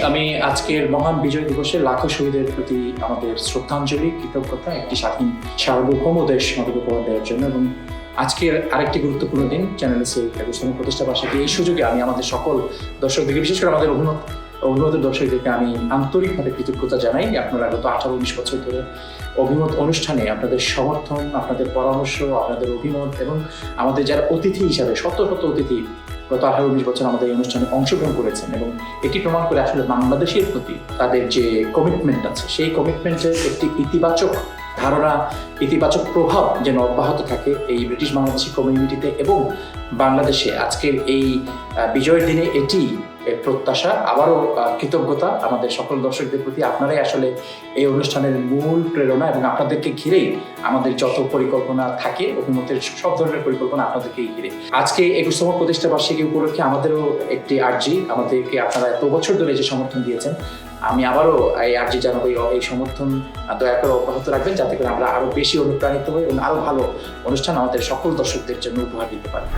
আমি আজকের মহান বিজয় দিবসে লাখো শহীদের প্রতি আমাদের শ্রদ্ধাঞ্জলি, কৃতজ্ঞতা, একটি স্বাধীন সার্বভৌম দেশ আমাদের উপহার দেওয়ার জন্য এবং আজকের আরেকটি গুরুত্বপূর্ণ দিন চ্যানেলসের 21তম প্রতিষ্ঠা বার্ষিকী। এই সুযোগে আমি আমাদের সকল দর্শকদেরকে, বিশেষ করে আমাদের অভিমত দর্শকদেরকে আমি আন্তরিকভাবে কৃতজ্ঞতা জানাই। আপনারা গত 18-19 বছর ধরে অভিমত অনুষ্ঠানে আপনাদের সমর্থন, আপনাদের পরামর্শ, আপনাদের অভিমত এবং আমাদের যারা অতিথি হিসাবে শত শত অতিথি গত 18-19 বছর আমাদের এই অনুষ্ঠানে অংশগ্রহণ করেছেন এবং এটি প্রমাণ করে আসলে বাংলাদেশের প্রতি তাদের যে কমিটমেন্ট আছে, সেই কমিটমেন্টের একটি ইতিবাচক ধারণা, ইতিবাচক প্রভাব যেন অব্যাহত থাকে এই ব্রিটিশ বাংলাদেশি কমিউনিটিতে এবং বাংলাদেশে। আজকের এই বিজয়ের দিনে এটি প্রত্যাশা, আবারও কৃতজ্ঞতা আমাদের সকল দর্শকদের প্রতি। আপনারাই আসলে এই অনুষ্ঠানের মূল প্রেরণা এবং আপনাদেরকে ঘিরেই আমাদের যত পরিকল্পনা থাকে, অভিমতের সব ধরনের পরিকল্পনা আপনাদেরকেই ঘিরে। আজকে 21তম প্রতিষ্ঠা বার্ষিকী উপলক্ষে আমাদেরও একটি আর্জি, আমাদেরকে আপনারা এত বছর ধরে যে সমর্থন দিয়েছেন, আমি আবারও এই আর্জি জানাবো, এই সমর্থন দয়া করে অব্যাহত রাখবেন, যাতে করে আমরা আরো বেশি অনুপ্রাণিত হই এবং আরো ভালো অনুষ্ঠান আমাদের সকল দর্শকদের জন্য উপহার দিতে পারি।